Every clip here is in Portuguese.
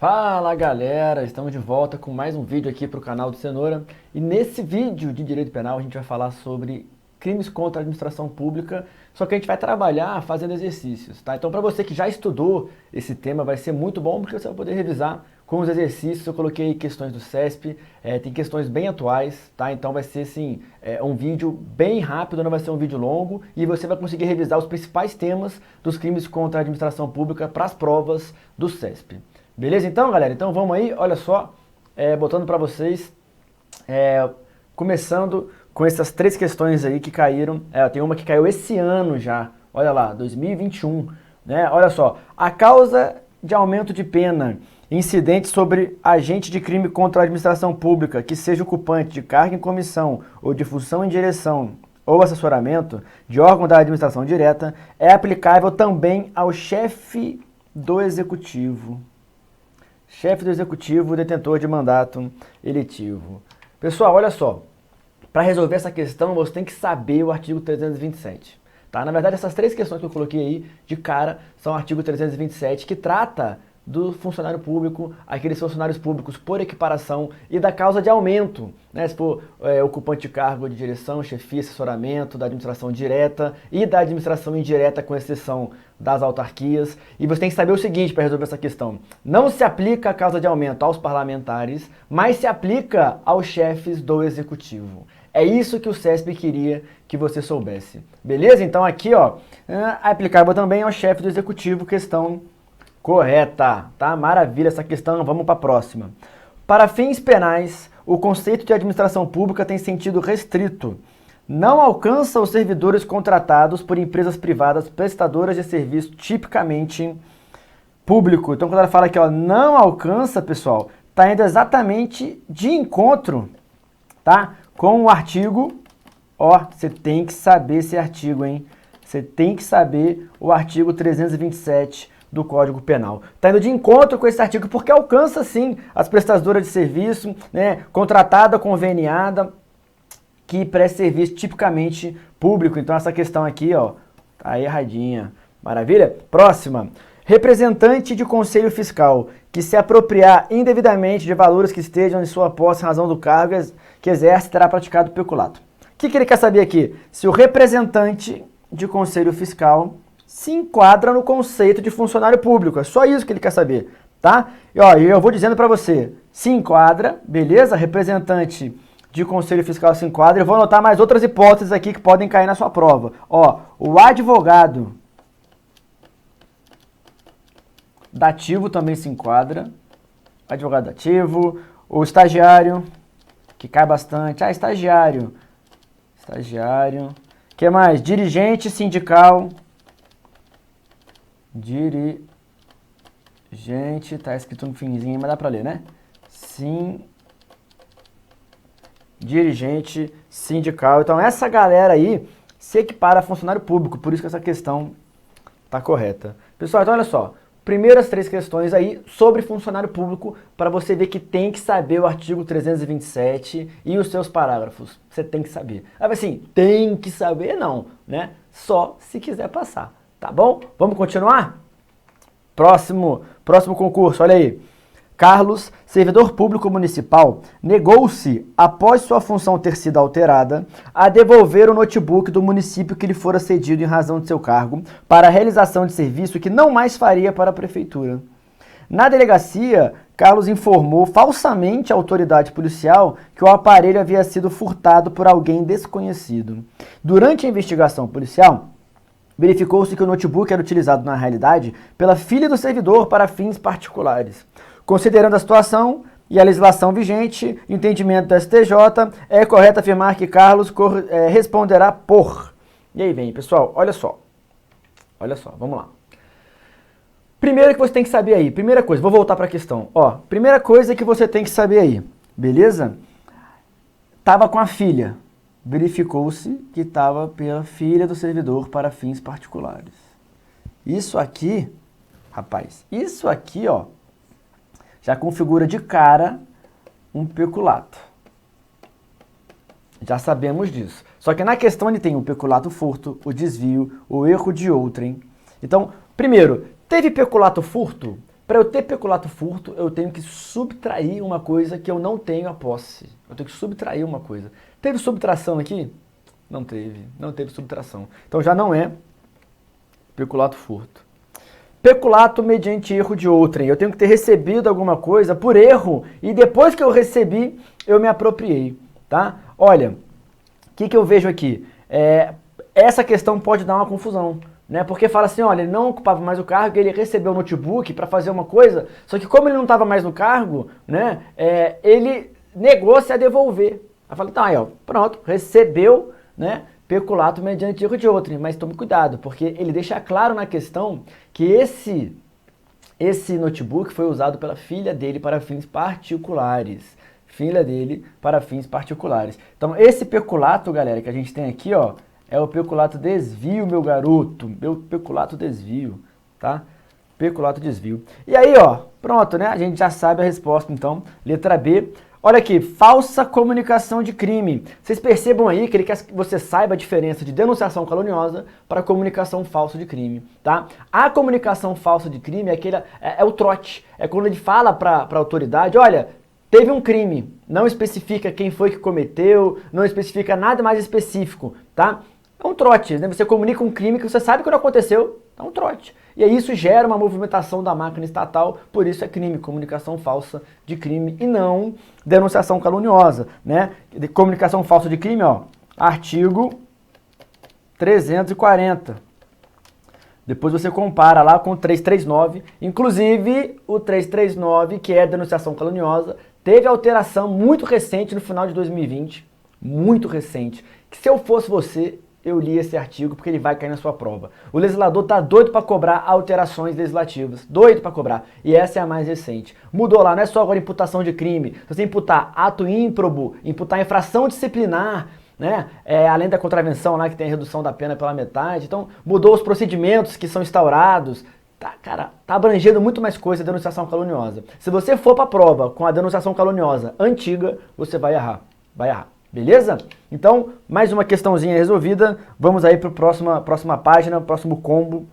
Fala galera, estamos de volta com mais um vídeo aqui para o canal do Cenoura. E nesse vídeo de Direito Penal a gente vai falar sobre crimes contra a administração pública, só que a gente vai trabalhar fazendo exercícios, tá? Então para você que já estudou esse tema vai ser muito bom porque você vai poder revisar com os exercícios. Eu coloquei questões do CESP, tem questões bem atuais, tá? Então vai ser assim, um vídeo bem rápido, não vai ser um vídeo longo e você vai conseguir revisar os principais temas dos crimes contra a administração pública para as provas do CESP. Beleza então, galera? Então vamos aí, olha só, botando para vocês, começando com essas três questões aí que caíram. Tem uma que caiu esse ano já, olha lá, 2021, né? Olha só, a causa de aumento de pena incidente sobre agente de crime contra a administração pública que seja ocupante de cargo em comissão ou de função em direção ou assessoramento de órgão da administração direta é aplicável também ao chefe do executivo. Chefe do executivo, detentor de mandato eletivo. Pessoal, olha só, para resolver essa questão você tem que saber o artigo 327. Tá? Na verdade, essas três questões que eu coloquei aí de cara são o artigo 327, que trata do funcionário público, aqueles funcionários públicos por equiparação e da causa de aumento, né? Se for ocupante de cargo de direção, chefia, assessoramento, da administração direta e da administração indireta, com exceção das autarquias. E você tem que saber o seguinte para resolver essa questão: não se aplica a causa de aumento aos parlamentares, mas se aplica aos chefes do executivo. É isso que o CESP queria que você soubesse. Beleza? Então aqui, ó, aplicável também ao chefe do executivo, questão correta, tá? Maravilha essa questão, vamos para a próxima. Para fins penais, o conceito de administração pública tem sentido restrito. Não alcança os servidores contratados por empresas privadas prestadoras de serviço tipicamente público. Então quando ela fala aqui, ó, não alcança, pessoal, tá indo exatamente de encontro, tá? Com o artigo, ó, você tem que saber esse artigo, hein? Você tem que saber o artigo 327 do Código Penal. Está indo de encontro com esse artigo porque alcança sim as prestadoras de serviço, né, contratada, conveniada, que presta serviço tipicamente público. Então essa questão aqui, ó, tá erradinha. Maravilha? Próxima. Representante de conselho fiscal que se apropriar indevidamente de valores que estejam em sua posse em razão do cargo que exerce terá praticado peculato. O que ele quer saber aqui? Se o representante de conselho fiscal se enquadra no conceito de funcionário público. É só isso que ele quer saber, tá? E ó, eu vou dizendo para você, se enquadra, beleza? Representante de conselho fiscal se enquadra. Eu vou anotar mais outras hipóteses aqui que podem cair na sua prova. Ó, o advogado dativo também se enquadra. Advogado dativo. O estagiário, que cai bastante. Estagiário. Estagiário. O que mais? Dirigente sindical. Dirigente, tá escrito no finzinho, mas dá pra ler, né? Sim. Dirigente sindical. Então essa galera aí se equipara a funcionário público, por isso que essa questão tá correta. Pessoal, então olha só, primeiras três questões aí sobre funcionário público, para você ver que tem que saber o artigo 327 e os seus parágrafos. Você tem que saber. Assim, tem que saber não, né? Só se quiser passar. Tá bom? Vamos continuar? Próximo concurso, olha aí. Carlos, servidor público municipal, negou-se, após sua função ter sido alterada, a devolver o notebook do município que lhe fora cedido em razão de seu cargo para a realização de serviço que não mais faria para a prefeitura. Na delegacia, Carlos informou falsamente à autoridade policial que o aparelho havia sido furtado por alguém desconhecido. Durante a investigação policial, verificou-se que o notebook era utilizado na realidade pela filha do servidor para fins particulares. Considerando a situação e a legislação vigente, entendimento do STJ, é correto afirmar que Carlos responderá por... E aí vem, pessoal, olha só, vamos lá. Primeiro que você tem que saber aí, primeira coisa, vou voltar para a questão. Ó, primeira coisa que você tem que saber aí, beleza? Tava com a filha. Verificou-se que estava pela filha do servidor para fins particulares. Isso aqui, rapaz, isso aqui, ó, já configura de cara um peculato. Já sabemos disso. Só que na questão ele tem o peculato furto, o desvio, o erro de outrem. Então, primeiro, teve peculato furto? Para eu ter peculato furto, eu tenho que subtrair uma coisa que eu não tenho a posse. Eu tenho que subtrair uma coisa. Teve subtração aqui? Não teve subtração. Então já não é peculato furto. Peculato mediante erro de outrem. Eu tenho que ter recebido alguma coisa por erro e depois que eu recebi, eu me apropriei, tá? Olha, o que eu vejo aqui? Essa questão pode dar uma confusão, né? Porque fala assim, olha, ele não ocupava mais o cargo, ele recebeu o notebook para fazer uma coisa, só que como ele não estava mais no cargo, né? Ele negou-se a devolver. Aí fala, tá, aí, ó, pronto, recebeu, né? Peculato mediante erro de outrem, mas tome cuidado, porque ele deixa claro na questão que esse notebook foi usado pela filha dele para fins particulares. Filha dele para fins particulares. Então, esse peculato, galera, que a gente tem aqui, ó, é o peculato desvio, meu garoto. Meu peculato desvio, tá? Peculato desvio. E aí, ó, pronto, né? A gente já sabe a resposta, então. Letra B. Olha aqui, falsa comunicação de crime. Vocês percebam aí que ele quer que você saiba a diferença de denunciação caluniosa para comunicação falsa de crime, tá? A comunicação falsa de crime é o trote. É quando ele fala para a autoridade, olha, teve um crime, não especifica quem foi que cometeu, não especifica nada mais específico, tá? É um trote, né? Você comunica um crime que você sabe que não aconteceu, é um trote. E aí isso gera uma movimentação da máquina estatal, por isso é crime, comunicação falsa de crime e não denunciação caluniosa, né? De comunicação falsa de crime, ó, artigo 340. Depois você compara lá com o 339, inclusive o 339, que é denunciação caluniosa, teve alteração muito recente no final de 2020, muito recente, que se eu fosse você, eu li esse artigo porque ele vai cair na sua prova. O legislador tá doido para cobrar alterações legislativas, doido para cobrar, e essa é a mais recente. Mudou lá, não é só agora imputação de crime, se você imputar ato ímprobo, imputar infração disciplinar, né? Além da contravenção lá que tem a redução da pena pela metade, então mudou os procedimentos que são instaurados, tá, cara, tá abrangendo muito mais coisa a denunciação caluniosa. Se você for para a prova com a denunciação caluniosa antiga, você vai errar, beleza? Então, mais uma questãozinha resolvida, vamos aí para a próxima página, próximo combo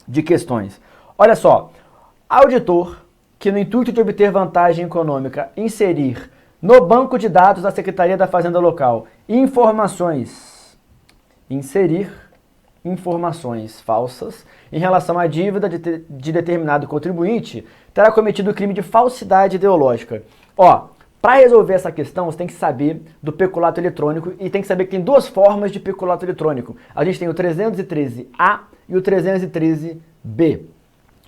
de questões. Olha só, auditor que no intuito de obter vantagem econômica inserir no banco de dados da Secretaria da Fazenda Local inserir informações falsas em relação à dívida de determinado contribuinte, terá cometido o crime de falsidade ideológica. Ó, para resolver essa questão, você tem que saber do peculato eletrônico e tem que saber que tem duas formas de peculato eletrônico. A gente tem o 313A e o 313B.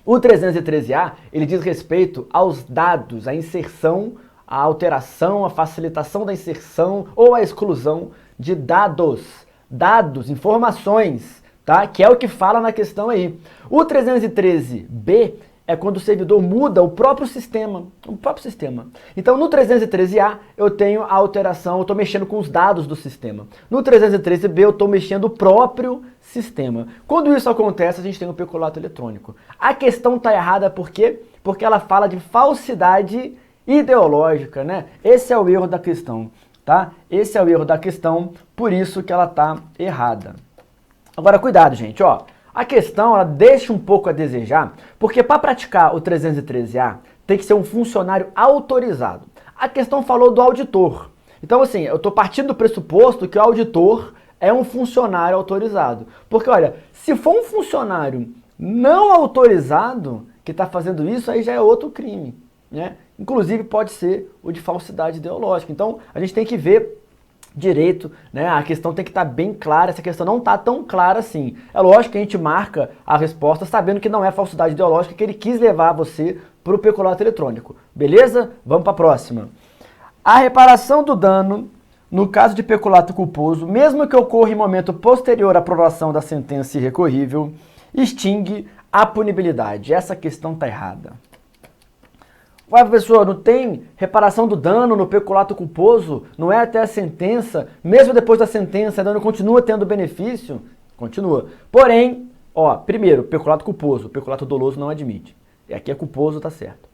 O 313A, ele diz respeito aos dados, à inserção, à alteração, à facilitação da inserção ou à exclusão de dados, informações, tá? Que é o que fala na questão aí. O 313B é quando o servidor muda o próprio sistema, Então, no 313A, eu tenho a alteração, eu estou mexendo com os dados do sistema. No 313B, eu estou mexendo o próprio sistema. Quando isso acontece, a gente tem o peculato eletrônico. A questão está errada por quê? Porque ela fala de falsidade ideológica, né? Esse é o erro da questão, tá? Esse é o erro da questão, por isso que ela está errada. Agora, cuidado, gente, ó. A questão, ela deixa um pouco a desejar, porque para praticar o 313A, tem que ser um funcionário autorizado. A questão falou do auditor. Então, assim, eu estou partindo do pressuposto que o auditor é um funcionário autorizado. Porque, olha, se for um funcionário não autorizado que está fazendo isso, aí já é outro crime, né? Inclusive, pode ser o de falsidade ideológica. Então, a gente tem que ver direito, né? A questão tem que estar bem clara, essa questão não está tão clara assim. É lógico que a gente marca a resposta sabendo que não é falsidade ideológica, que ele quis levar você para o peculato eletrônico. Beleza? Vamos para a próxima. A reparação do dano, no caso de peculato culposo, mesmo que ocorra em momento posterior à aprovação da sentença irrecorrível, extingue a punibilidade. Essa questão está errada. Ué, professor, não tem reparação do dano no peculato culposo? Não é até a sentença? Mesmo depois da sentença, o dano continua tendo benefício? Continua. Porém, ó, primeiro, peculato culposo. Peculato doloso não admite. E aqui é culposo, tá certo.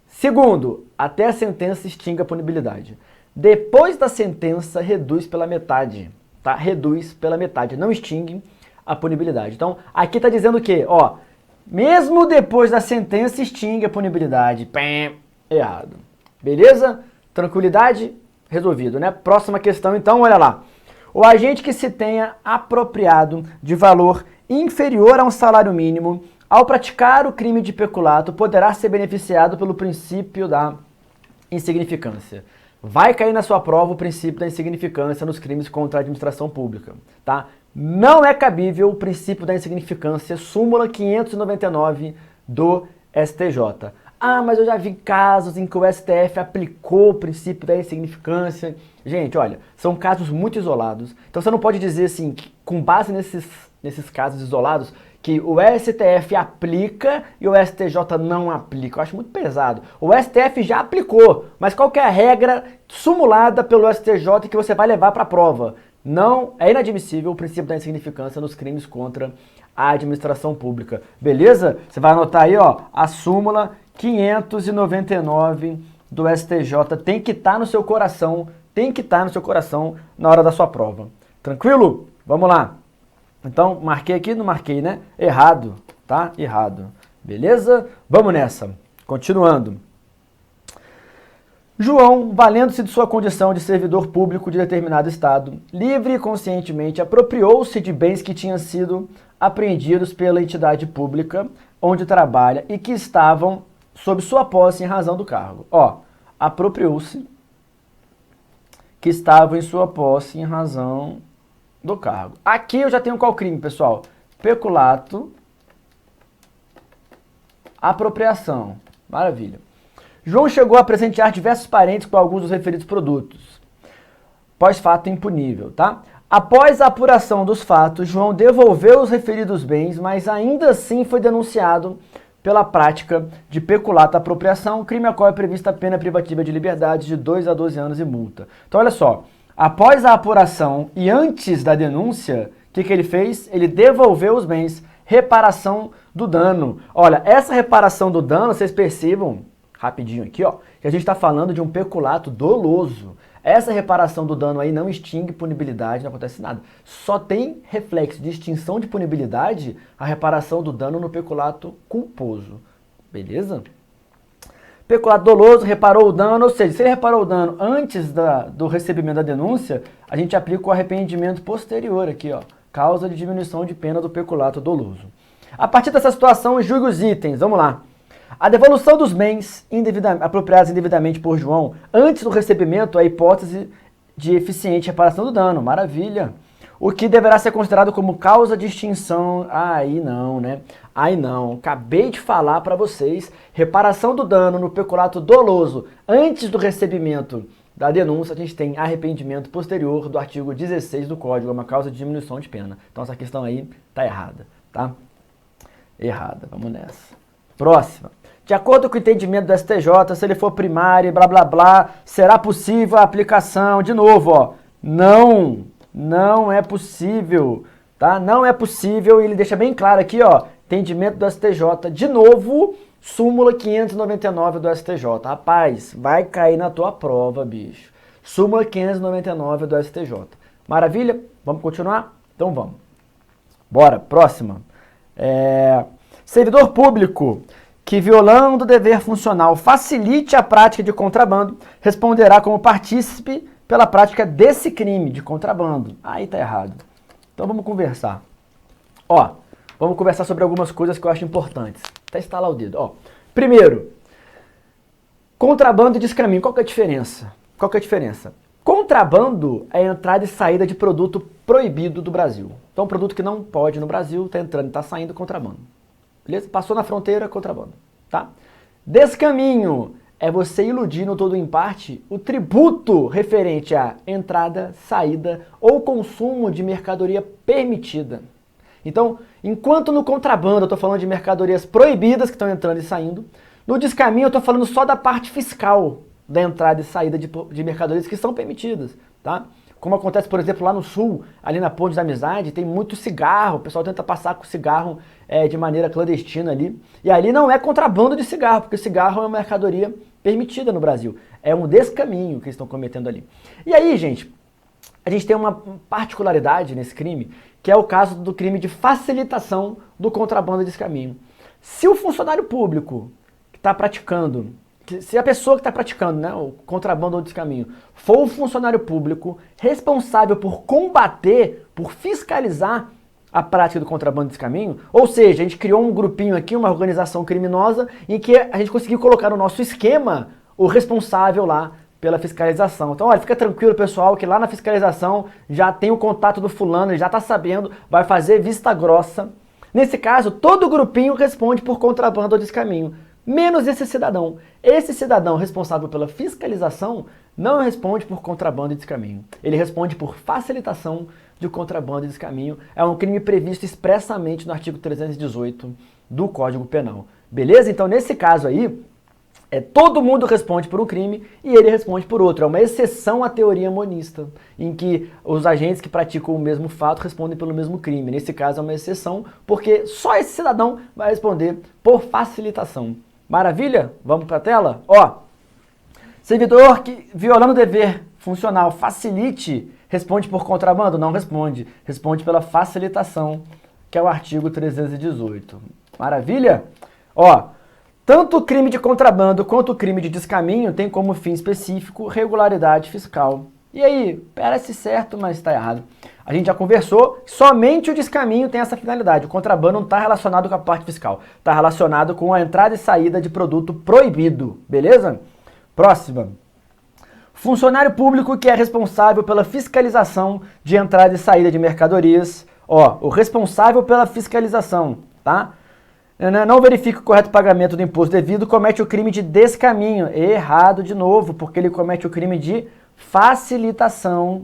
Segundo, até a sentença extingue a punibilidade. Depois da sentença, reduz pela metade. Tá? Reduz pela metade. Não extingue a punibilidade. Então, aqui tá dizendo o quê? Ó, mesmo depois da sentença, extingue a punibilidade. Pém, errado. Beleza? Tranquilidade? Resolvido, né? Próxima questão, então, olha lá. O agente que se tenha apropriado de valor inferior a um salário mínimo ao praticar o crime de peculato poderá ser beneficiado pelo princípio da insignificância. Vai cair na sua prova o princípio da insignificância nos crimes contra a administração pública, tá? Não é cabível o princípio da insignificância, súmula 599 do STJ. Ah, mas eu já vi casos em que o STF aplicou o princípio da insignificância. Gente, olha, são casos muito isolados. Então você não pode dizer assim, que, com base nesses casos isolados, que o STF aplica e o STJ não aplica. Eu acho muito pesado. O STF já aplicou, mas qual que é a regra sumulada pelo STJ que você vai levar para a prova? Não, é inadmissível o princípio da insignificância nos crimes contra a administração pública. Beleza? Você vai anotar aí, ó, a súmula 599 do STJ. Tem que estar no seu coração, na hora da sua prova. Tranquilo? Vamos lá. Então, marquei aqui, não marquei, né? Errado, tá? Errado. Beleza? Vamos nessa. Continuando. João, valendo-se de sua condição de servidor público de determinado estado, livre e conscientemente apropriou-se de bens que tinham sido apreendidos pela entidade pública onde trabalha e que estavam sob sua posse em razão do cargo. Ó, apropriou-se que estavam em sua posse em razão do cargo. Aqui eu já tenho qual crime, pessoal? Peculato, apropriação. Maravilha. João chegou a presentear diversos parentes com alguns dos referidos produtos. Pós-fato impunível, tá? Após a apuração dos fatos, João devolveu os referidos bens, mas ainda assim foi denunciado pela prática de peculato apropriação, crime a qual é prevista a pena privativa de liberdade de 2 a 12 anos e multa. Então, olha só. Após a apuração e antes da denúncia, o que ele fez? Ele devolveu os bens. Reparação do dano. Olha, essa reparação do dano, vocês percebam, rapidinho aqui, ó, que a gente está falando de um peculato doloso. Essa reparação do dano aí não extingue punibilidade, não acontece nada. Só tem reflexo de extinção de punibilidade a reparação do dano no peculato culposo. Beleza? Peculato doloso, reparou o dano, ou seja, se ele reparou o dano antes do recebimento da denúncia, a gente aplica o arrependimento posterior aqui, ó, causa de diminuição de pena do peculato doloso. A partir dessa situação, julgue os itens, vamos lá. A devolução dos bens apropriados indevidamente por João antes do recebimento é a hipótese de eficiente reparação do dano, maravilha. O que deverá ser considerado como causa de extinção, aí não, né? Aí não, acabei de falar para vocês, reparação do dano no peculato doloso antes do recebimento da denúncia, a gente tem arrependimento posterior do artigo 16 do Código, é uma causa de diminuição de pena. Então essa questão aí tá errada, tá? Errada, vamos nessa. Próxima. De acordo com o entendimento do STJ, se ele for primário, blá blá blá, será possível a aplicação, de novo, ó, não é possível, tá? Não é possível, e ele deixa bem claro aqui, ó, entendimento do STJ, de novo, súmula 599 do STJ. Rapaz, vai cair na tua prova, bicho. Súmula 599 do STJ. Maravilha? Vamos continuar? Então vamos. Bora, próxima. Servidor público que, violando o dever funcional, facilite a prática de contrabando, responderá como partícipe pela prática desse crime de contrabando. Aí tá errado. Então vamos conversar. Ó, vamos conversar sobre algumas coisas que eu acho importantes. Até estalar o dedo. Ó, primeiro, contrabando e descaminho. Qual que é a diferença? Contrabando é a entrada e saída de produto proibido do Brasil. Então, um produto que não pode no Brasil, está entrando e está saindo, contrabando. Beleza? Passou na fronteira, contrabando. Tá? Descaminho é você iludir no todo ou em parte o tributo referente à entrada, saída ou consumo de mercadoria permitida. Então, enquanto no contrabando eu estou falando de mercadorias proibidas que estão entrando e saindo, no descaminho eu estou falando só da parte fiscal da entrada e saída de mercadorias que são permitidas, tá? Como acontece, por exemplo, lá no sul, ali na Ponte da Amizade, tem muito cigarro, o pessoal tenta passar com cigarro de maneira clandestina ali, e ali não é contrabando de cigarro, porque cigarro é uma mercadoria permitida no Brasil, é um descaminho que eles estão cometendo ali. E aí, gente, a gente tem uma particularidade nesse crime, que é o caso do crime de facilitação do contrabando e descaminho. Se o funcionário público que está praticando, se a pessoa que está praticando, né, o contrabando ou descaminho, for o funcionário público responsável por combater, por fiscalizar a prática do contrabando e descaminho, ou seja, a gente criou um grupinho aqui, uma organização criminosa, em que a gente conseguiu colocar no nosso esquema o responsável lá pela fiscalização. Então, olha, fica tranquilo, pessoal, que lá na fiscalização já tem o contato do fulano, ele já está sabendo, vai fazer vista grossa. Nesse caso, todo o grupinho responde por contrabando ou descaminho, menos esse cidadão. Esse cidadão responsável pela fiscalização não responde por contrabando e descaminho. Ele responde por facilitação de contrabando e descaminho. É um crime previsto expressamente no artigo 318 do Código Penal. Beleza? Então, nesse caso aí, todo mundo responde por um crime e ele responde por outro. É uma exceção à teoria monista, em que os agentes que praticam o mesmo fato respondem pelo mesmo crime. Nesse caso é uma exceção, porque só esse cidadão vai responder por facilitação. Maravilha? Vamos para a tela? Ó, servidor que, violando o dever funcional, facilite, responde por contrabando? Não responde. Responde pela facilitação, que é o artigo 318. Maravilha? Ó, tanto o crime de contrabando quanto o crime de descaminho tem como fim específico regularidade fiscal. E aí, parece certo, mas está errado. A gente já conversou, somente o descaminho tem essa finalidade. O contrabando não está relacionado com a parte fiscal. Está relacionado com a entrada e saída de produto proibido. Beleza? Próxima. Funcionário público que é responsável pela fiscalização de entrada e saída de mercadorias. Ó, o responsável pela fiscalização, tá? Não verifica o correto pagamento do imposto devido, comete o crime de descaminho. Errado de novo, porque ele comete o crime de facilitação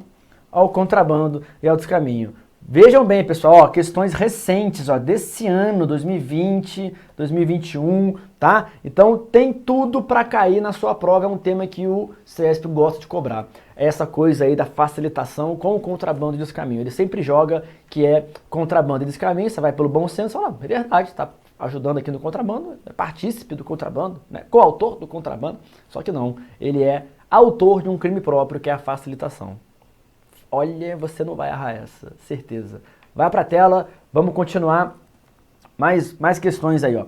ao contrabando e ao descaminho. Vejam bem, pessoal, ó, questões recentes, ó, desse ano, 2020, 2021, tá? Então tem tudo para cair na sua prova, é um tema que o CESP gosta de cobrar. Essa coisa aí da facilitação com o contrabando e descaminho. Ele sempre joga que é contrabando e descaminho, você vai pelo bom senso, fala, é verdade, tá ajudando aqui no contrabando, é partícipe do contrabando, né? Coautor do contrabando, só que não, ele é autor de um crime próprio, que é a facilitação. Olha, você não vai errar essa, certeza. Vai para a tela, vamos continuar. Mais questões aí, ó.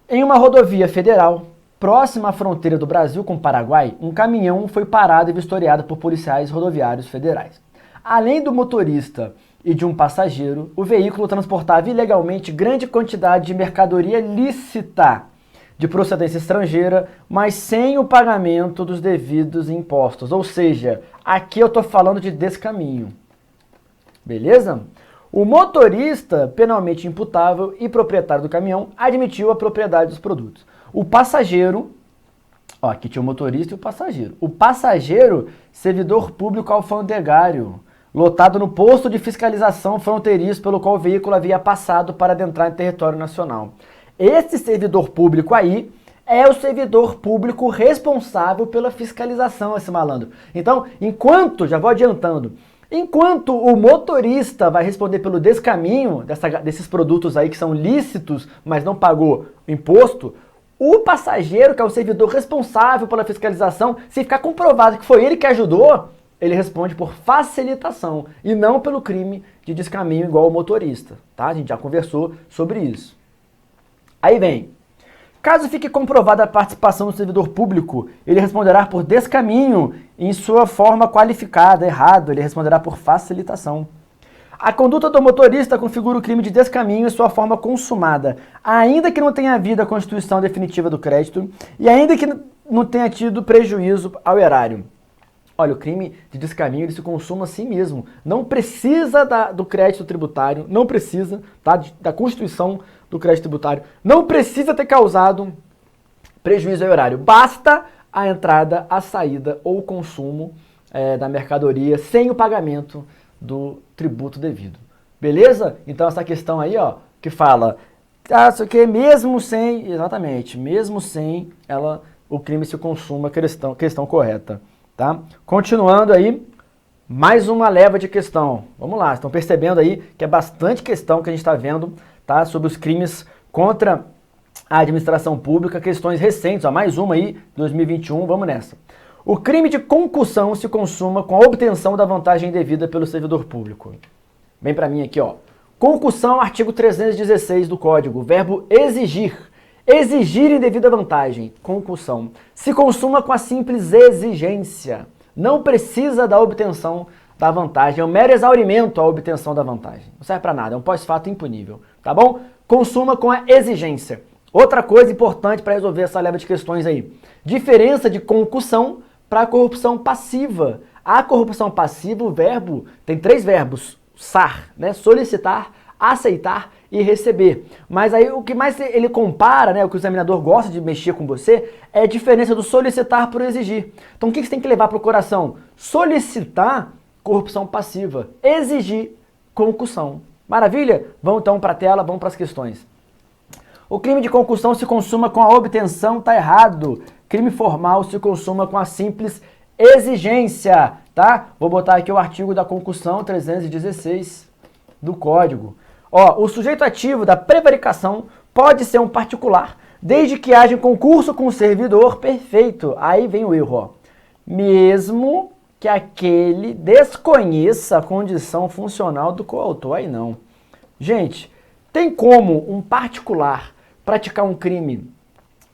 Em uma rodovia federal, próxima à fronteira do Brasil com o Paraguai, um caminhão foi parado e vistoriado por policiais rodoviários federais. Além do motorista e de um passageiro, o veículo transportava ilegalmente grande quantidade de mercadoria lícita de procedência estrangeira, mas sem o pagamento dos devidos impostos. Ou seja, aqui eu estou falando de descaminho. Beleza? O motorista, penalmente imputável e proprietário do caminhão, admitiu a propriedade dos produtos. O passageiro, ó, aqui tinha o motorista e o passageiro. O passageiro, servidor público alfandegário, lotado no posto de fiscalização fronteiriço pelo qual o veículo havia passado para adentrar em território nacional. Esse servidor público aí é o servidor público responsável pela fiscalização, esse malandro. Então, já vou adiantando, enquanto o motorista vai responder pelo descaminho desses produtos aí que são lícitos, mas não pagou imposto, o passageiro, que é o servidor responsável pela fiscalização, se ficar comprovado que foi ele que ajudou, ele responde por facilitação e não pelo crime de descaminho igual o motorista, tá? A gente já conversou sobre isso. Aí vem, caso fique comprovada a participação do servidor público, ele responderá por descaminho em sua forma qualificada. Errado, ele responderá por facilitação. A conduta do motorista configura o crime de descaminho em sua forma consumada, ainda que não tenha havido a constituição definitiva do crédito e ainda que não tenha tido prejuízo ao erário. Olha, o crime de descaminho ele se consuma assim mesmo. Não precisa do crédito tributário, não precisa, tá, da constituição do crédito tributário, não precisa ter causado prejuízo ao erário. Basta a entrada, a saída ou o consumo da mercadoria sem o pagamento do tributo devido. Beleza? Então essa questão aí, ó, que fala, isso aqui mesmo sem, exatamente, mesmo sem o crime se consuma, questão correta. Tá? Continuando aí, mais uma leva de questão. Vamos lá, estão percebendo aí que é bastante questão que a gente está vendo, tá? Sobre os crimes contra a administração pública, questões recentes, ó, mais uma aí, 2021, vamos nessa. O crime de concussão se consuma com a obtenção da vantagem indevida pelo servidor público. Vem para mim aqui, ó. Concussão, artigo 316 do Código, verbo exigir. Exigir indevida vantagem, concussão. Se consuma com a simples exigência. Não precisa da obtenção da vantagem. É um mero exaurimento a obtenção da vantagem. Não serve para nada, é um pós-fato impunível. Tá bom? Consuma com a exigência. Outra coisa importante para resolver essa leva de questões aí. Diferença de concussão para corrupção passiva. A corrupção passiva, o verbo, tem 3 verbos. Sar, né? Solicitar, aceitar e receber. Mas aí o que mais ele compara, né, o que o examinador gosta de mexer com você, é a diferença do solicitar para o exigir. Então o que você tem que levar para o coração? Solicitar, corrupção passiva. Exigir, concussão. Maravilha? Vamos então para a tela, vamos para as questões. O crime de concussão se consuma com a obtenção, tá errado. Crime formal se consuma com a simples exigência, tá? Vou botar aqui o artigo da concussão 316 do Código. Ó, o sujeito ativo da prevaricação pode ser um particular, desde que haja um concurso com o servidor perfeito. Aí vem o erro, ó. Mesmo que aquele desconheça a condição funcional do coautor. Aí não. Gente, tem como um particular praticar um crime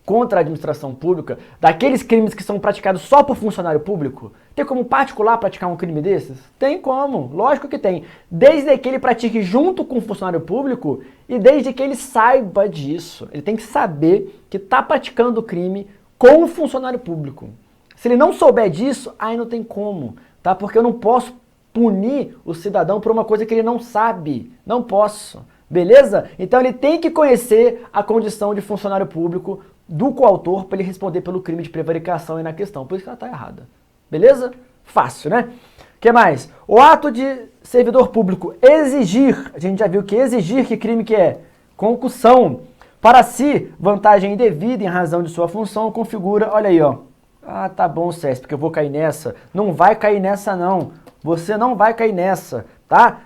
contra a administração pública, daqueles crimes que são praticados só por funcionário público? Tem como um particular praticar um crime desses? Tem como, lógico que tem. Desde que ele pratique junto com o funcionário público e desde que ele saiba disso. Ele tem que saber que está praticando o crime com o funcionário público. Se ele não souber disso, aí não tem como, tá? Porque eu não posso punir o cidadão por uma coisa que ele não sabe. Não posso. Beleza? Então ele tem que conhecer a condição de funcionário público do coautor para ele responder pelo crime de prevaricação aí na questão. Por isso que ela está errada. Beleza? Fácil, né? O que mais? O ato de servidor público exigir, a gente já viu que exigir, que crime que é? Concussão. Para si, vantagem indevida em razão de sua função, configura, olha aí, ó. Ah, tá bom, César, porque eu vou cair nessa. Não vai cair nessa, não. Você não vai cair nessa, tá?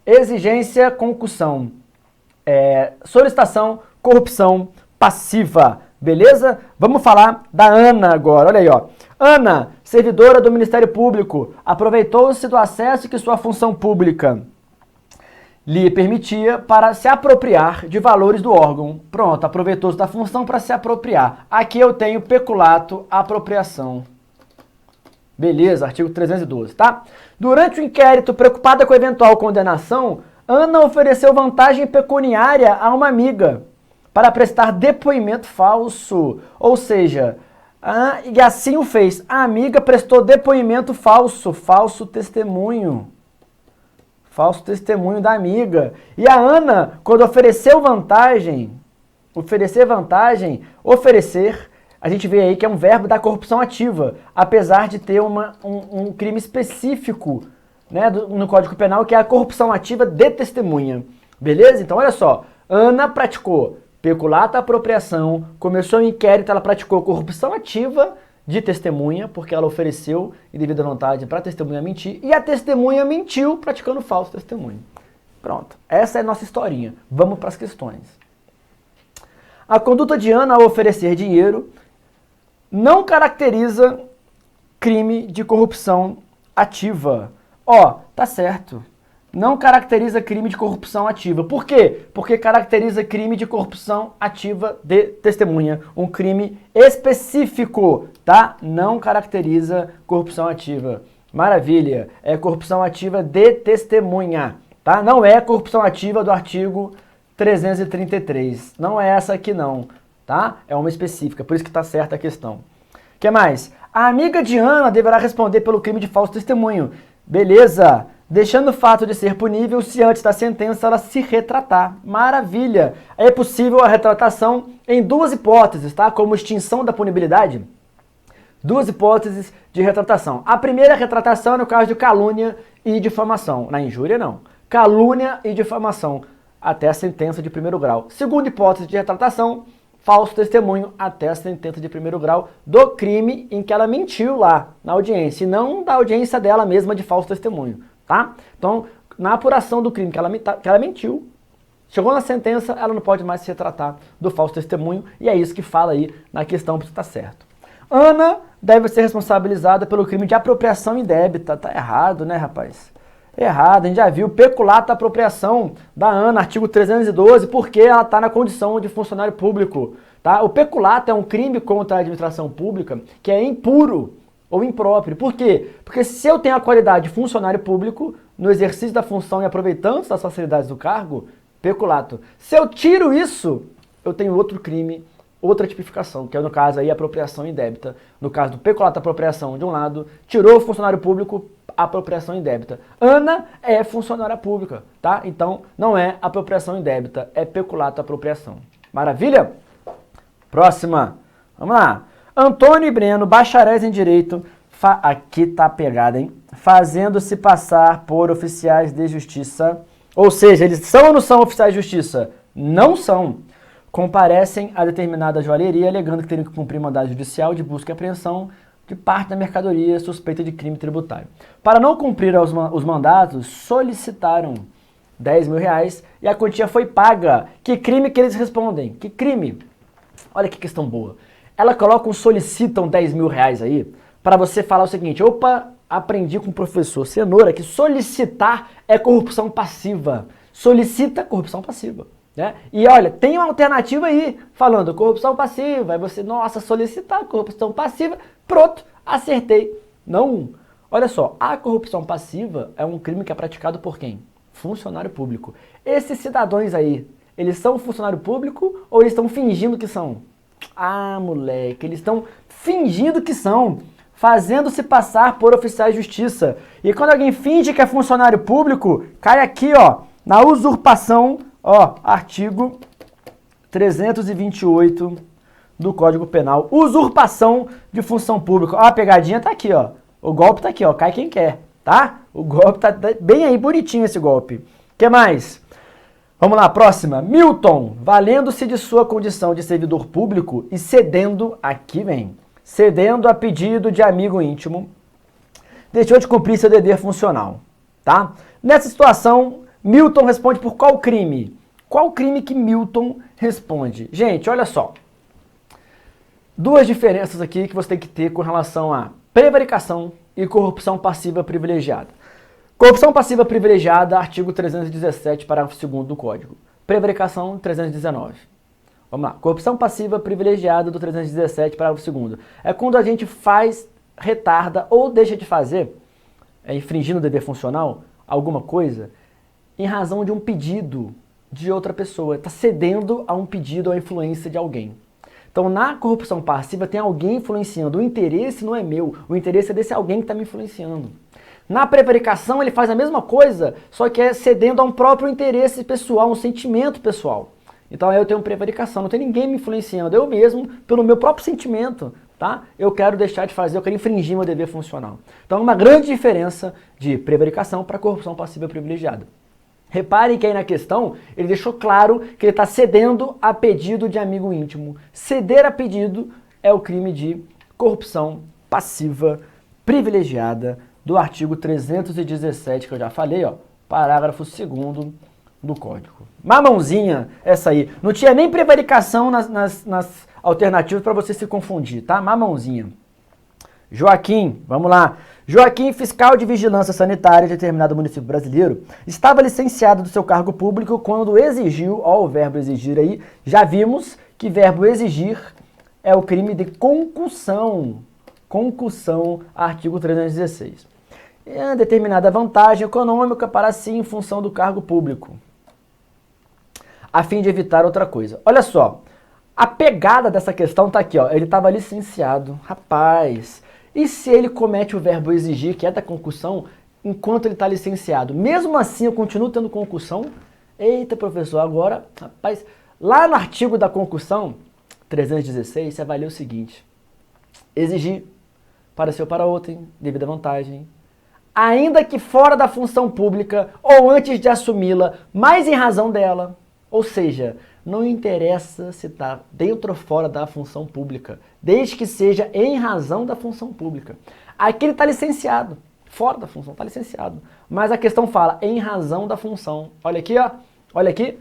Exigência, concussão. Solicitação, corrupção passiva. Beleza? Vamos falar da Ana agora. Olha aí, ó. Ana, servidora do Ministério Público, aproveitou-se do acesso que sua função pública lhe permitia para se apropriar de valores do órgão. Pronto, aproveitou-se da função para se apropriar. Aqui eu tenho peculato, apropriação. Beleza, artigo 312, tá? Durante o inquérito, preocupada com a eventual condenação, Ana ofereceu vantagem pecuniária a uma amiga para prestar depoimento falso. Ou seja, e assim o fez. A amiga prestou depoimento falso, falso testemunho. Falso testemunho da amiga. E a Ana, quando ofereceu vantagem, oferecer, a gente vê aí que é um verbo da corrupção ativa, apesar de ter um crime específico, né, no Código Penal, que é a corrupção ativa de testemunha. Beleza? Então, olha só. Ana praticou peculato, apropriação, começou o inquérito, ela praticou corrupção ativa de testemunha, porque ela ofereceu indevida vontade para a testemunha mentir, e a testemunha mentiu praticando falso testemunho. Pronto. Essa é a nossa historinha. Vamos para as questões. A conduta de Ana ao oferecer dinheiro não caracteriza crime de corrupção ativa. Ó, tá certo. Não caracteriza crime de corrupção ativa. Por quê? Porque caracteriza crime de corrupção ativa de testemunha. Um crime específico, tá? Não caracteriza corrupção ativa. Maravilha. É corrupção ativa de testemunha, tá? Não é corrupção ativa do artigo 333. Não é essa aqui não, tá? É uma específica, por isso que tá certa a questão. O que mais? A amiga de Ana deverá responder pelo crime de falso testemunho. Beleza. Deixando o fato de ser punível se antes da sentença ela se retratar. Maravilha! É possível a retratação em 2 hipóteses, tá? Como extinção da punibilidade. 2 hipóteses de retratação. A primeira retratação é no caso de calúnia e difamação. Na injúria, não. Calúnia e difamação, até a sentença de 1º grau. Segunda hipótese de retratação, falso testemunho, até a sentença de 1º grau do crime em que ela mentiu lá na audiência, e não da audiência dela mesma de falso testemunho. Tá? Então, na apuração do crime que ela mentiu, chegou na sentença, ela não pode mais se retratar do falso testemunho, e é isso que fala aí na questão, porque está certo. Ana deve ser responsabilizada pelo crime de apropriação indébita. Tá errado, né, rapaz? Errado, a gente já viu, peculato, apropriação da Ana, artigo 312, porque ela está na condição de funcionário público. Tá? O peculato é um crime contra a administração pública que é impuro ou impróprio. Por quê? Porque se eu tenho a qualidade de funcionário público, no exercício da função e aproveitando das facilidades do cargo, peculato. Se eu tiro isso, eu tenho outro crime, outra tipificação, que é no caso aí apropriação indébita. No caso do peculato, apropriação de um lado, tirou o funcionário público, apropriação indébita. Ana é funcionária pública, tá? Então não é apropriação indébita, é peculato, apropriação. Maravilha? Próxima. Vamos lá. Antônio e Breno, bacharéis em direito, aqui tá a pegada, hein? Fazendo-se passar por oficiais de justiça, ou seja, eles são ou não são oficiais de justiça? Não são. Comparecem a determinada joalheria alegando que teriam que cumprir mandado judicial de busca e apreensão de parte da mercadoria suspeita de crime tributário. Para não cumprir os mandatos, solicitaram R$10.000 e a quantia foi paga. Que crime que eles respondem? Que crime? Olha que questão boa. Ela coloca um solicitam R$10.000 aí para você falar o seguinte: opa, aprendi com o professor Cenoura que solicitar é corrupção passiva. Solicita corrupção passiva. Né? E olha, tem uma alternativa aí, falando corrupção passiva, aí você, nossa, solicitar corrupção passiva, pronto, acertei. Não, olha só, a corrupção passiva é um crime que é praticado por quem? Funcionário público. Esses cidadãos aí, eles são funcionário público ou eles estão fingindo que são? Ah, moleque, eles estão fingindo que são, fazendo-se passar por oficiais de justiça. E quando alguém finge que é funcionário público, cai aqui, ó, na usurpação. Ó, artigo 328 do Código Penal, usurpação de função pública. Ó, a pegadinha tá aqui, ó. O golpe tá aqui, ó. Cai quem quer, tá? O golpe tá bem aí, bonitinho esse golpe. O que mais? Vamos lá, próxima. Milton, valendo-se de sua condição de servidor público e cedendo, aqui vem, cedendo a pedido de amigo íntimo, deixou de cumprir seu dever funcional, tá? Nessa situação, Milton responde por qual crime? Qual crime que Milton responde? Gente, olha só. Duas diferenças aqui que você tem que ter com relação a prevaricação e corrupção passiva privilegiada. Corrupção passiva privilegiada, artigo 317, parágrafo 2º do Código. Prevaricação, 319. Vamos lá. Corrupção passiva privilegiada do 317, parágrafo 2º. É quando a gente faz, retarda ou deixa de fazer, infringindo o dever funcional, alguma coisa, em razão de um pedido de outra pessoa. Está cedendo a um pedido ou a influência de alguém. Então, na corrupção passiva, tem alguém influenciando. O interesse não é meu. O interesse é desse alguém que está me influenciando. Na prevaricação, ele faz a mesma coisa, só que é cedendo a um próprio interesse pessoal, um sentimento pessoal. Então, aí eu tenho prevaricação. Não tem ninguém me influenciando. Eu mesmo, pelo meu próprio sentimento, tá? Eu quero deixar de fazer, eu quero infringir meu dever funcional. Então, uma grande diferença de prevaricação para corrupção passiva privilegiada. Reparem que aí na questão, ele deixou claro que ele está cedendo a pedido de amigo íntimo. Ceder a pedido é o crime de corrupção passiva privilegiada do artigo 317, que eu já falei, ó, parágrafo 2º do Código. Mamãozinha, essa aí. Não tinha nem prevaricação nas alternativas para você se confundir, tá? Mamãozinha. Joaquim, vamos lá. Joaquim, fiscal de vigilância sanitária de determinado município brasileiro, estava licenciado do seu cargo público quando exigiu, ó, o verbo exigir aí, já vimos que verbo exigir é o crime de concussão. Concussão, artigo 316. É determinada vantagem econômica para si em função do cargo público, a fim de evitar outra coisa. Olha só, a pegada dessa questão tá aqui, ó. Ele estava licenciado, rapaz. E se ele comete o verbo exigir, que é da concussão, enquanto ele está licenciado? Mesmo assim, eu continuo tendo concussão? Eita, professor, agora, rapaz, lá no artigo da concussão, 316, você vai ler o seguinte: exigir para si ou para outrem, devido à vantagem, ainda que fora da função pública ou antes de assumi-la, mas em razão dela. Ou seja, não interessa se está dentro ou fora da função pública, desde que seja em razão da função pública. Aqui ele está licenciado, fora da função, está licenciado. Mas a questão fala em razão da função. Olha aqui, ó, olha aqui,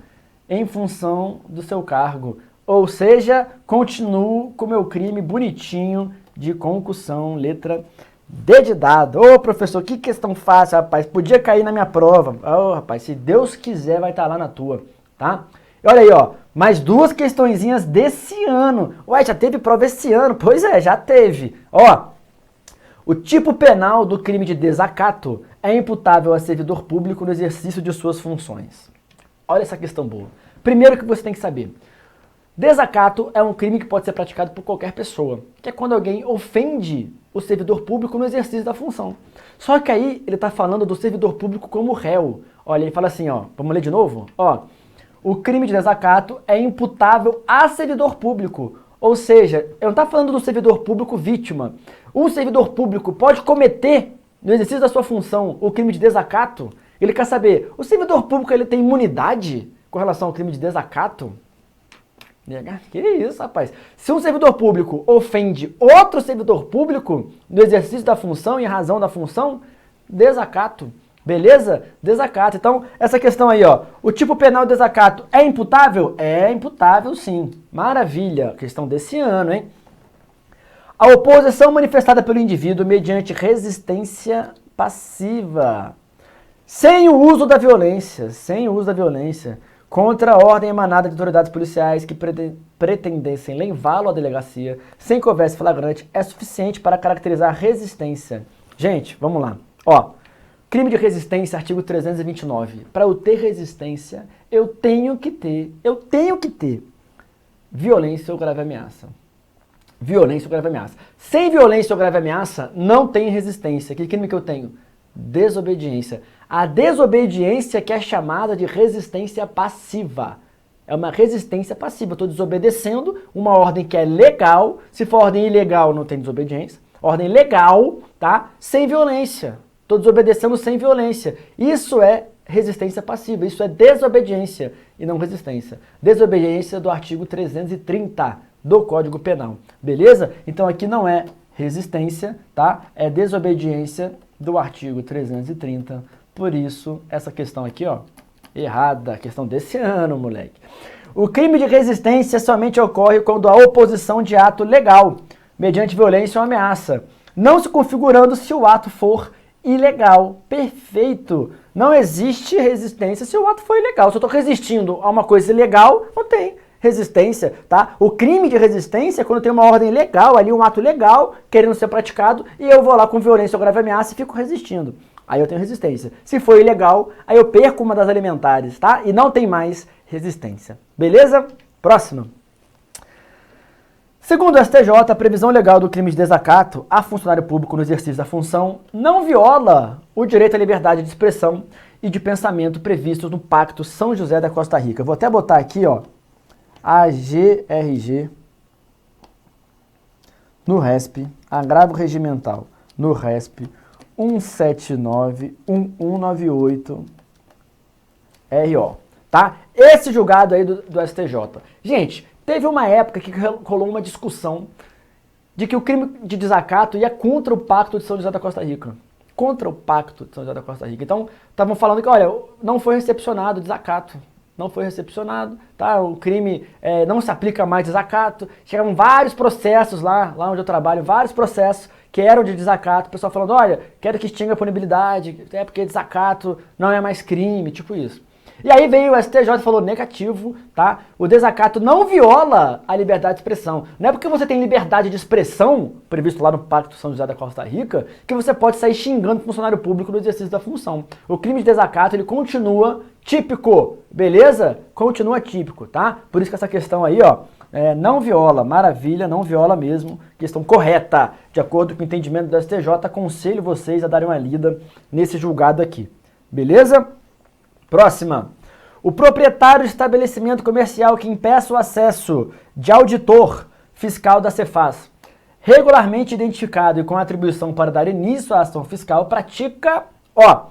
em função do seu cargo. Ou seja, continuo com o meu crime bonitinho de concussão, letra D de dado. Ô, professor, que questão fácil, rapaz. Podia cair na minha prova. Ô, rapaz, se Deus quiser, vai estar lá na tua, tá? E olha aí, ó. Mais duas questõezinhas desse ano. Ué, já teve prova esse ano? Pois é, já teve. Ó, o tipo penal do crime de desacato é imputável a servidor público no exercício de suas funções. Olha essa questão boa. Primeiro que você tem que saber. Desacato é um crime que pode ser praticado por qualquer pessoa, que é quando alguém ofende o servidor público no exercício da função. Só que aí ele está falando do servidor público como réu. Olha, ele fala assim, ó, vamos ler de novo? Ó, o crime de desacato é imputável a servidor público. Ou seja, eu não está falando do servidor público vítima. Um servidor público pode cometer, no exercício da sua função, o crime de desacato? Ele quer saber, o servidor público ele tem imunidade com relação ao crime de desacato? Que isso, rapaz? Se um servidor público ofende outro servidor público no exercício da função, em razão da função, desacato. Beleza? Desacato. Então, essa questão aí, ó. O tipo penal de desacato é imputável? É imputável, sim. Maravilha. Questão desse ano, hein? A oposição manifestada pelo indivíduo mediante resistência passiva. Sem o uso da violência. Sem o uso da violência. Contra a ordem emanada de autoridades policiais que pretendessem levá-lo à delegacia, sem que houvesse flagrante, é suficiente para caracterizar resistência. Gente, vamos lá. Ó, crime de resistência, artigo 329. Para eu ter resistência, eu tenho que ter violência ou grave ameaça. Violência ou grave ameaça. Sem violência ou grave ameaça, não tem resistência. Que crime que eu tenho? Desobediência. A desobediência que é chamada de resistência passiva. É uma resistência passiva. Eu estou desobedecendo uma ordem que é legal. Se for ordem ilegal, não tem desobediência. Ordem legal, tá? Sem violência. Estou desobedecendo sem violência. Isso é resistência passiva. Isso é desobediência e não resistência. Desobediência do artigo 330 do Código Penal. Beleza? Então aqui não é resistência, tá? É desobediência do artigo 330. Por isso, essa questão aqui, ó, errada. Questão desse ano, moleque. O crime de resistência somente ocorre quando há oposição de ato legal, mediante violência ou ameaça, não se configurando se o ato for ilegal. Perfeito. Não existe resistência se o ato for ilegal. Se eu estou resistindo a uma coisa ilegal, não tem resistência, tá? O crime de resistência é quando tem uma ordem legal ali, um ato legal querendo ser praticado e eu vou lá com violência ou grave ameaça e fico resistindo. Aí eu tenho resistência. Se for ilegal, aí eu perco uma das alimentares, tá? E não tem mais resistência. Beleza? Próxima. Segundo o STJ, a previsão legal do crime de desacato a funcionário público no exercício da função não viola o direito à liberdade de expressão e de pensamento previstos no Pacto São José da Costa Rica. Eu vou até botar aqui, ó, a GRG no RESP, agravo regimental no RESP 179.1198-RO, tá? Esse julgado aí do STJ. Gente, teve uma época que rolou uma discussão de que o crime de desacato ia contra o Pacto de São José da Costa Rica. Contra o Pacto de São José da Costa Rica. Então, estavam falando que, olha, não foi recepcionado o desacato. Não foi recepcionado, tá? O crime não se aplica mais desacato. Chegaram vários processos lá onde eu trabalho, vários processos que eram de desacato. O pessoal falando, olha, quero que extinga a punibilidade, porque desacato não é mais crime, tipo isso. E aí veio o STJ e falou negativo, tá? O desacato não viola a liberdade de expressão. Não é porque você tem liberdade de expressão, previsto lá no Pacto São José da Costa Rica, que você pode sair xingando o funcionário público no exercício da função. O crime de desacato, ele continua típico, beleza? Continua típico, tá? Por isso que essa questão aí, ó, não viola, maravilha, não viola mesmo, questão correta, de acordo com o entendimento do STJ, aconselho vocês a darem uma lida nesse julgado aqui, beleza? Próxima. O proprietário de estabelecimento comercial que impeça o acesso de auditor fiscal da Cefaz, regularmente identificado e com atribuição para dar início à ação fiscal, pratica, ó,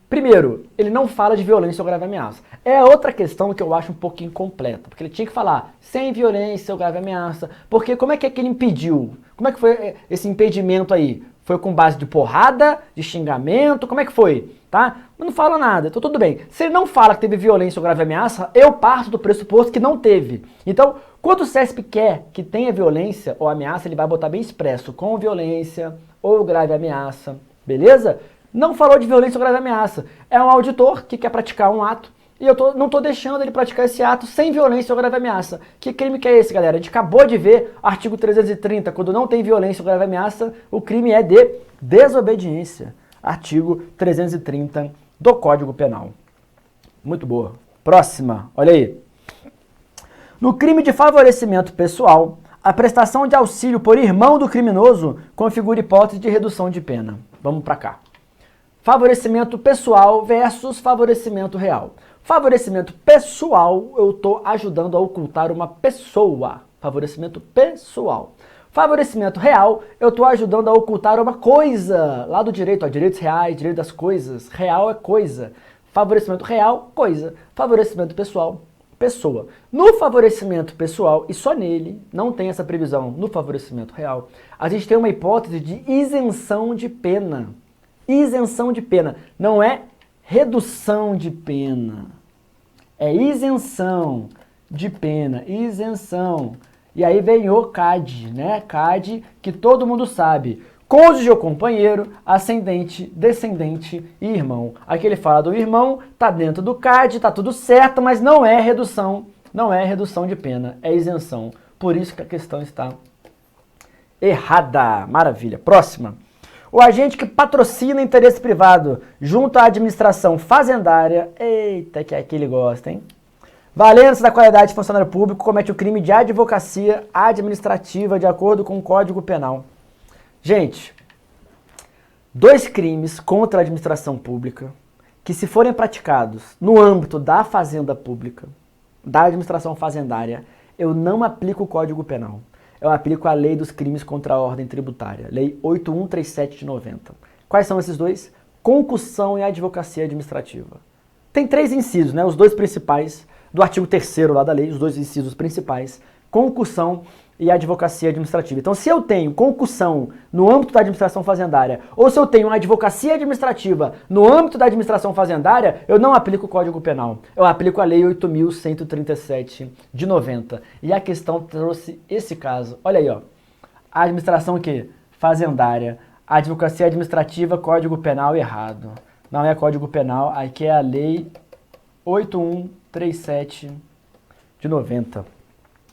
primeiro, ele não fala de violência ou grave ameaça. É outra questão que eu acho um pouco incompleta, porque ele tinha que falar sem violência ou grave ameaça, porque como é que ele impediu? Como é que foi esse impedimento aí? Foi com base de porrada, de xingamento? Como é que foi? Tá? Não fala nada, então tudo bem. Se ele não fala que teve violência ou grave ameaça, eu parto do pressuposto que não teve. Então, quando o CESP quer que tenha violência ou ameaça, ele vai botar bem expresso, com violência ou grave ameaça, beleza? Não falou de violência ou grave ameaça. É um auditor que quer praticar um ato e eu não estou deixando ele praticar esse ato sem violência ou grave ameaça. Que crime que é esse, galera? A gente acabou de ver artigo 330, quando não tem violência ou grave ameaça, o crime é de desobediência. Artigo 330 do Código Penal. Muito boa. Próxima, olha aí. No crime de favorecimento pessoal, a prestação de auxílio por irmão do criminoso configura hipótese de redução de pena. Vamos para cá. Favorecimento pessoal versus favorecimento real. Favorecimento pessoal, eu estou ajudando a ocultar uma pessoa. Favorecimento pessoal. Favorecimento real, eu estou ajudando a ocultar uma coisa. Lá do direito, ó, direitos reais, direito das coisas. Real é coisa. Favorecimento real, coisa. Favorecimento pessoal, pessoa. No favorecimento pessoal, e só nele, não tem essa previsão no favorecimento real, a gente tem uma hipótese de isenção de pena. Isenção de pena. Não é redução de pena. É isenção de pena. Isenção. E aí vem o CAD, né? CAD, que todo mundo sabe. Cônjuge ou companheiro, ascendente, descendente e irmão. Aqui ele fala do irmão, tá dentro do CAD, tá tudo certo, mas não é redução de pena, é isenção. Por isso que a questão está errada. Maravilha. Próxima. O agente que patrocina interesse privado junto à administração fazendária, eita, que aqui ele gosta, hein? Valendo-se da qualidade de funcionário público, comete o crime de advocacia administrativa de acordo com o Código Penal. Gente, dois crimes contra a administração pública que, se forem praticados no âmbito da fazenda pública, da administração fazendária, eu não aplico o Código Penal. Eu aplico a lei dos crimes contra a ordem tributária, lei 8137 de 90. Quais são esses dois? Concussão e advocacia administrativa. Tem três incisos, né? Os dois principais do artigo 3º lá da lei, os dois incisos principais, concussão e advocacia administrativa. Então, se eu tenho concussão no âmbito da administração fazendária, ou se eu tenho uma advocacia administrativa no âmbito da administração fazendária, eu não aplico o Código Penal. Eu aplico a lei 8.137 de 90. E a questão trouxe esse caso. Olha aí, ó. A administração o quê? Fazendária. A advocacia administrativa, Código Penal errado. Não é Código Penal, aqui é a lei 8137 de 90.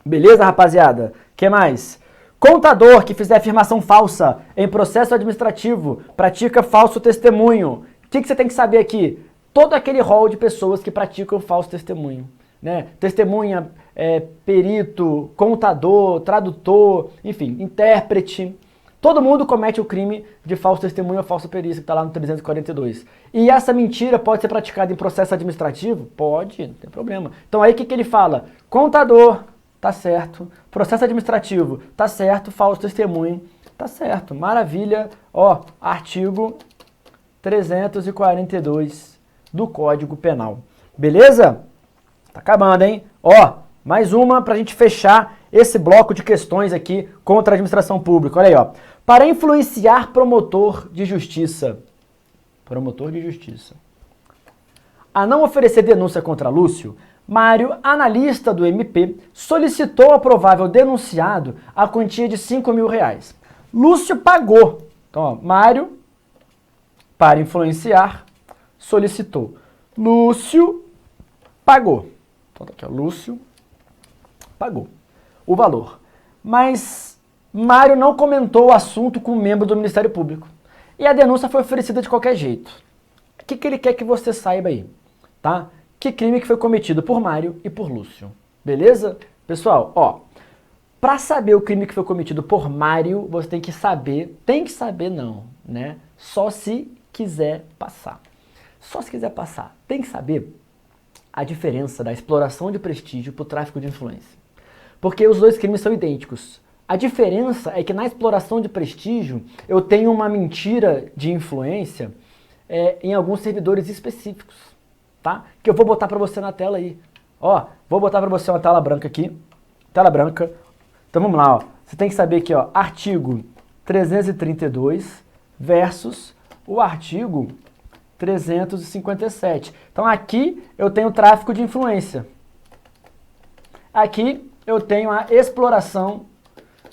Beleza, rapaziada? Que mais? Contador que fizer afirmação falsa em processo administrativo pratica falso testemunho. O que você tem que saber aqui? Todo aquele rol de pessoas que praticam falso testemunho, né? Testemunha, perito, contador, tradutor, enfim, intérprete. Todo mundo comete o crime de falso testemunho ou falsa perícia, que está lá no 342. E essa mentira pode ser praticada em processo administrativo? Pode, não tem problema. Então aí o que ele fala? Contador, tá certo. Processo administrativo, tá certo. Falso testemunho, tá certo. Maravilha. Ó, artigo 342 do Código Penal. Beleza? Tá acabando, hein? Ó, mais uma pra gente fechar esse bloco de questões aqui contra a administração pública. Olha aí, ó. Para influenciar promotor de justiça. Promotor de justiça. A não oferecer denúncia contra Lúcio, Mário, analista do MP, solicitou ao provável denunciado a quantia de R$5.000. Lúcio pagou. Então, ó, Mário, para influenciar, solicitou. Lúcio pagou. Então, tá aqui, ó, Lúcio pagou o valor. Mas Mário não comentou o assunto com um membro do Ministério Público. E a denúncia foi oferecida de qualquer jeito. O que ele quer que você saiba aí? Tá? Que crime que foi cometido por Mário e por Lúcio. Beleza? Pessoal, ó, para saber o crime que foi cometido por Mário, você tem que saber não, né? Só se quiser passar. Só se quiser passar. Tem que saber a diferença da exploração de prestígio para o tráfico de influência. Porque os dois crimes são idênticos. A diferença é que na exploração de prestígio, eu tenho uma mentira de influência em alguns servidores específicos, tá? Que eu vou botar para você na tela aí. Ó, vou botar para você uma tela branca aqui. Tela branca. Então vamos lá, ó. Você tem que saber aqui, ó, artigo 332 versus o artigo 357. Então aqui eu tenho tráfico de influência. Aqui eu tenho a exploração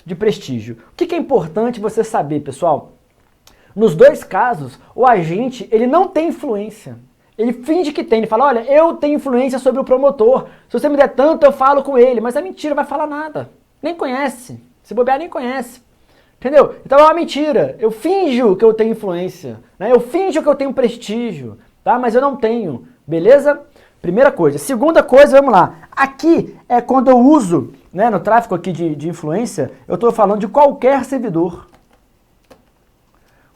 de prestígio. O que é importante você saber, pessoal? Nos dois casos, o agente ele não tem influência. Ele finge que tem, ele fala, olha, eu tenho influência sobre o promotor. Se você me der tanto, eu falo com ele. Mas é mentira, vai falar nada. Nem conhece. Se bobear, nem conhece. Entendeu? Então é uma mentira. Eu finjo que eu tenho influência, né? Eu finjo que eu tenho prestígio, tá? Mas eu não tenho, beleza? Primeira coisa. Segunda coisa, vamos lá. Aqui é quando eu uso, né, no tráfico aqui de influência, eu estou falando de qualquer servidor.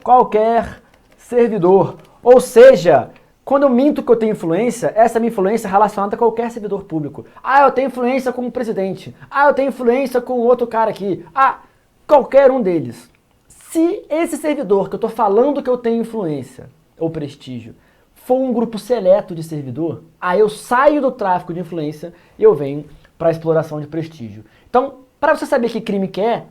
Qualquer servidor. Ou seja, quando eu minto que eu tenho influência, essa minha influência é relacionada a qualquer servidor público. Ah, eu tenho influência com o presidente. Ah, eu tenho influência com outro cara aqui. Ah, qualquer um deles. Se esse servidor que eu estou falando que eu tenho influência ou prestígio for um grupo seleto de servidor, aí eu saio do tráfico de influência e eu venho para a exploração de prestígio. Então, para você saber que crime que é,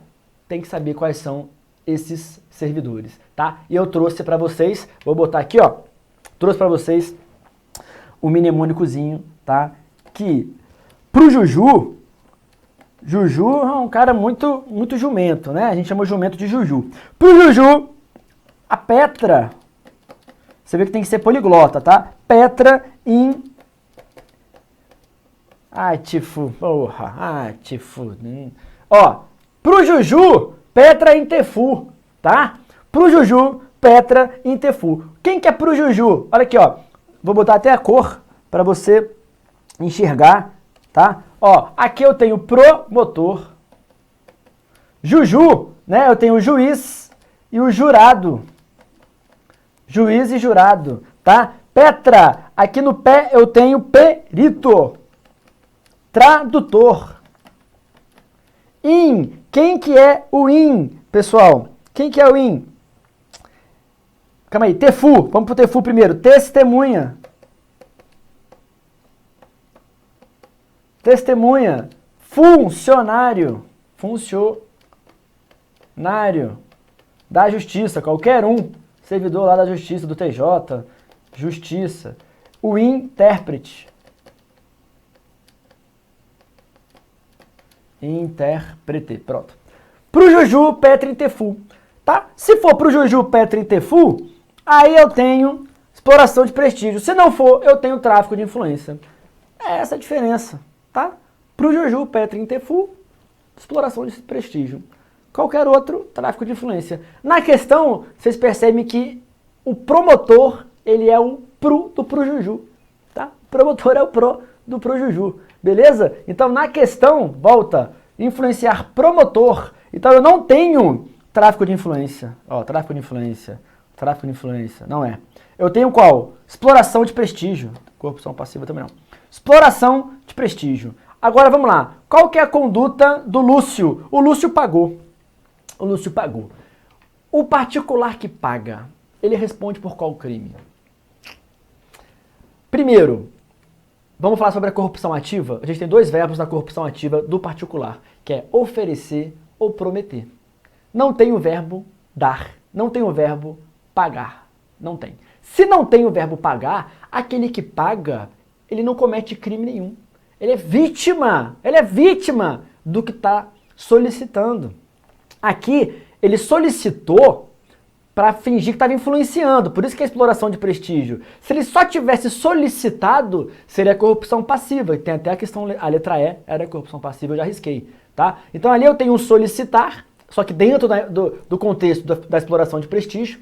tem que saber quais são esses servidores, tá? E eu trouxe para vocês, vou botar aqui, ó, trouxe para vocês o mnemônicozinho, tá? Que pro Juju é um cara muito jumento, né? A gente chama o jumento de Juju. Pro Juju, a Petra, você vê que tem que ser poliglota, tá? Petra in... Ai, tifu, porra, ai, tifu. Ó, pro Juju, Petra in tefu, tá? Pro Juju, Petra in tefu. Quem que é pro Juju? Olha aqui, ó. Vou botar até a cor para você enxergar, tá? Ó, aqui eu tenho promotor. Juju, né? Eu tenho o juiz e o jurado. Juiz e jurado, tá? Petra, aqui no pé eu tenho perito. Tradutor. In, quem que é o in, pessoal? Quem que é o in? Calma aí, tefu, vamos pro tefu primeiro. Testemunha. Testemunha. Funcionário. Funcionário da justiça, qualquer um. Servidor lá da justiça, do TJ. Justiça. O intérprete. Intérprete, pronto. Pro Juju, Petra in tefu, tá? Se for pro Juju, Petra in tefu, aí eu tenho exploração de prestígio. Se não for, eu tenho tráfico de influência. É essa a diferença, tá? Pro Juju, Petra in tefu, exploração de prestígio. Qualquer outro, tráfico de influência. Na questão, vocês percebem que o promotor, ele é o pro do pro Juju, tá? O promotor é o pro do pro Juju, beleza? Então, na questão, volta, influenciar promotor. Então, eu não tenho tráfico de influência. Ó, tráfico de influência, não é. Eu tenho qual? Exploração de prestígio. Corrupção passiva também não. Exploração de prestígio. Agora, vamos lá. Qual que é a conduta do Lúcio? O Lúcio pagou. O Lúcio pagou. O particular que paga, ele responde por qual crime? Primeiro, vamos falar sobre a corrupção ativa? A gente tem dois verbos na corrupção ativa do particular, que é oferecer ou prometer. Não tem o verbo dar, não tem o verbo pagar, não tem. Se não tem o verbo pagar, aquele que paga, ele não comete crime nenhum. Ele é vítima do que está solicitando. Aqui, ele solicitou para fingir que estava influenciando, por isso que é exploração de prestígio. Se ele só tivesse solicitado, seria corrupção passiva. Tem até a questão, a letra E era corrupção passiva, eu já risquei, tá? Então ali eu tenho um solicitar, só que dentro do contexto da exploração de prestígio,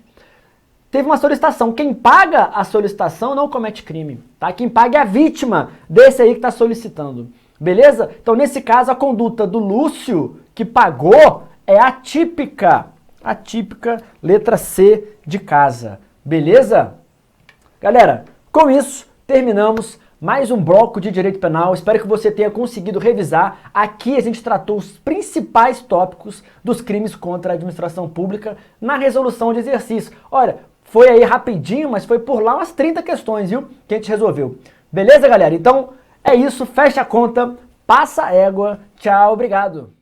teve uma solicitação. Quem paga a solicitação não comete crime, tá? Quem paga é a vítima desse aí que está solicitando, beleza? Então nesse caso a conduta do Lúcio, que pagou, é atípica. A típica letra C de casa, beleza? Galera, com isso terminamos mais um bloco de direito penal. Espero que você tenha conseguido revisar. Aqui a gente tratou os principais tópicos dos crimes contra a administração pública na resolução de exercício. Olha, foi aí rapidinho, mas foi por lá umas 30 questões, viu? Que a gente resolveu. Beleza, galera? Então é isso, fecha a conta, passa a égua. Tchau, obrigado.